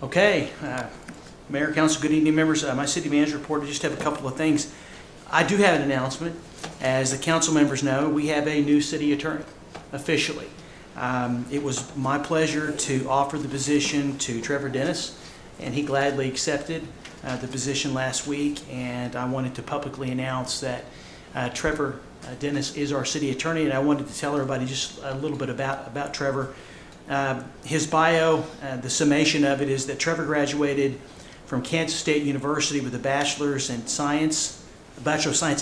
Okay, Mayor, Council, good evening, members. My city manager report, I just have a couple of things. I do have an announcement. As the council members know, we have a new city attorney, officially. It was my pleasure to offer the position to Trevor Dennis, and he gladly accepted the position last week, and I wanted to publicly announce that Trevor Dennis is our city attorney, and I wanted to tell everybody just a little bit about Trevor. His bio, the summation of it is that Trevor graduated from Kansas State University with a Bachelor of Science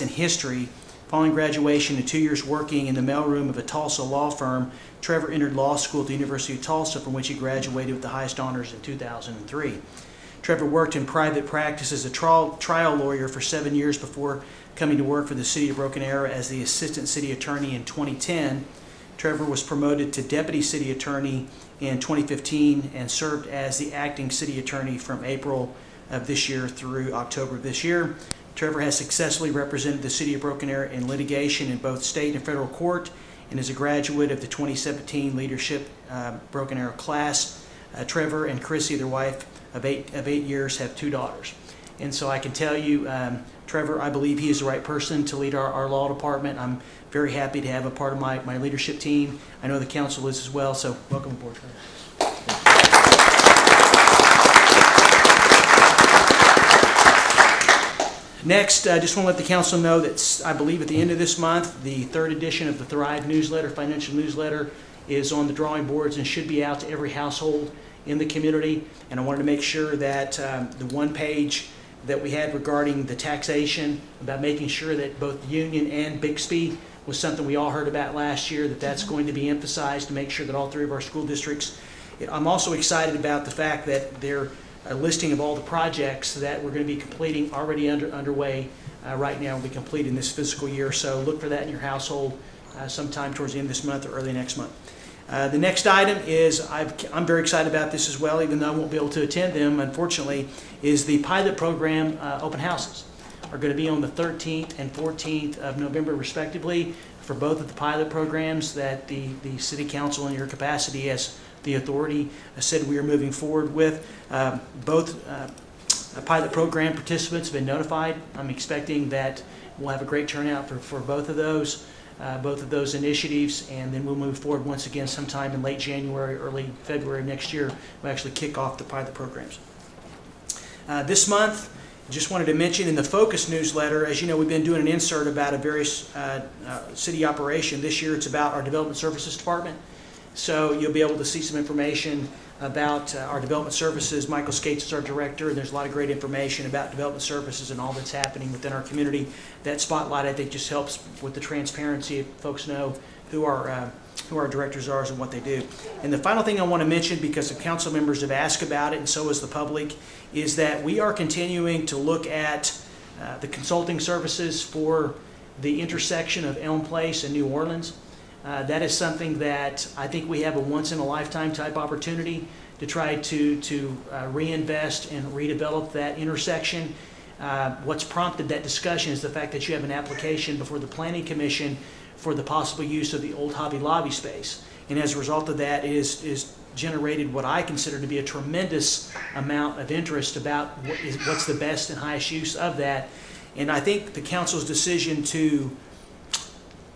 in History. Following graduation and 2 years working in the mailroom of a Tulsa law firm, Trevor entered law school at the University of Tulsa, from which he graduated with the highest honors in 2003. Trevor worked in private practice as a trial lawyer for 7 years before coming to work for the City of Broken Arrow as the Assistant City Attorney in 2010. Trevor was promoted to Deputy City Attorney in 2015 and served as the Acting City Attorney from April of this year through October of this year. Trevor has successfully represented the City of Broken Arrow in litigation in both state and federal court, and is a graduate of the 2017 Leadership Broken Arrow class. Trevor and Chrissy, their wife of eight years, have 2 daughters. And so I can tell you, Trevor, I believe he is the right person to lead our law department. I'm very happy to have a part of my leadership team. I know the council is as well, so welcome aboard, Trevor. Next, I just want to let the council know that I believe at the end of this month, the 3rd edition of the Thrive newsletter, financial newsletter, is on the drawing boards and should be out to every household in the community. And I wanted to make sure that the one page that we had regarding the taxation, about making sure that both Union and Bixby was something we all heard about last year, that's going to be emphasized to make sure that all 3 of our school districts. I'm also excited about the fact that they're a listing of all the projects that we're going to be completing, already underway right now, will be completed in this fiscal year. So look for that in your household sometime towards the end of this month or early next month. The next item is, I'm very excited about this as well, even though I won't be able to attend them, unfortunately, is the pilot program open houses are going to be on the 13th and 14th of November, respectively, for both of the pilot programs that the City Council, in your capacity as the authority, said we are moving forward with. Both pilot program participants have been notified. I'm expecting that we'll have a great turnout for both of those initiatives, and then we'll move forward once again sometime in late January, early February of next year. We'll actually kick off the pilot programs. This month, just wanted to mention in the Focus newsletter, as you know, we've been doing an insert about a various city operation. This year it's about our Development Services Department. So you'll be able to see some information about our development services. Michael Skates is our director, and there's a lot of great information about development services and all that's happening within our community. That spotlight, I think, just helps with the transparency if folks know who our directors are and what they do. And the final thing I want to mention, because the council members have asked about it and so has the public, is that we are continuing to look at the consulting services for the intersection of Elm Place and New Orleans. That is something that I think we have a once-in-a-lifetime type opportunity to try to reinvest and redevelop that intersection. What's prompted that discussion is the fact that you have an application before the Planning Commission for the possible use of the old Hobby Lobby space. And as a result of that, it is generated what I consider to be a tremendous amount of interest about what's the best and highest use of that. And I think the council's decision to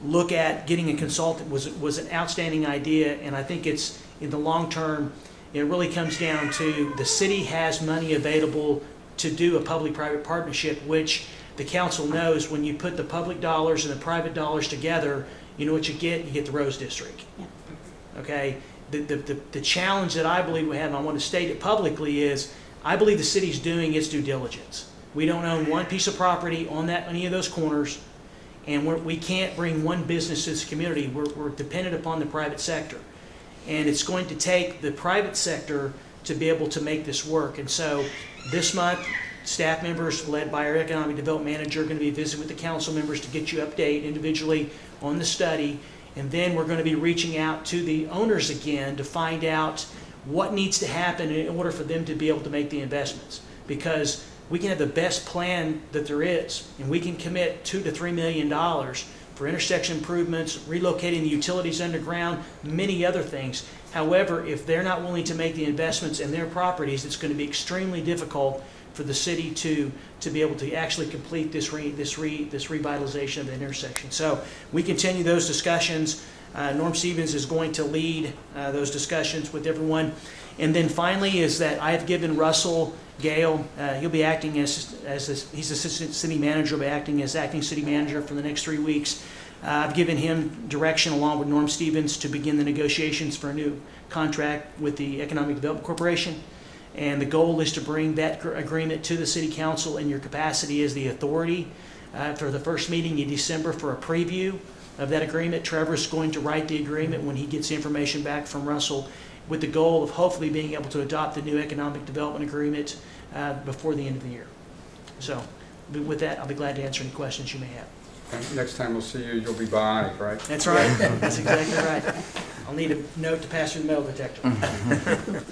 look at getting a consultant was an outstanding idea, and I think it's, in the long term, it really comes down to the city has money available to do a public-private partnership, which the council knows when you put the public dollars and the private dollars together, you know what you get? You get the Rose District. Yeah. Okay? The challenge that I believe we have, and I want to state it publicly, is I believe the city's doing its due diligence. We don't own one piece of property on any of those corners, and we can't bring one business to this community. We're dependent upon the private sector. And it's going to take the private sector to be able to make this work. And so this month, staff members led by our Economic Development Manager are going to be visiting with the council members to get you update individually on the study. And then we're going to be reaching out to the owners again to find out what needs to happen in order for them to be able to make the investments. Because we can have the best plan that there is, and we can commit $2 to $3 million for intersection improvements, relocating the utilities underground, many other things. However, if they're not willing to make the investments in their properties, it's going to be extremely difficult for the city to be able to actually complete this revitalization of the intersection. So we continue those discussions. Norm Stevens is going to lead those discussions with everyone. And then finally is that I've given Russell Gale, he'll be acting he's assistant city manager, will be acting as acting city manager for the next 3 weeks. I've given him direction along with Norm Stevens to begin the negotiations for a new contract with the Economic Development Corporation. And the goal is to bring that agreement to the City Council in your capacity as the authority for the first meeting in December for a preview of that agreement. Trevor's going to write the agreement when he gets the information back from Russell, with the goal of hopefully being able to adopt the new Economic Development Agreement before the end of the year. So with that, I'll be glad to answer any questions you may have. And next time we'll see you, you'll be bionic, right? That's right. That's exactly right. I'll need a note to pass through the metal detector.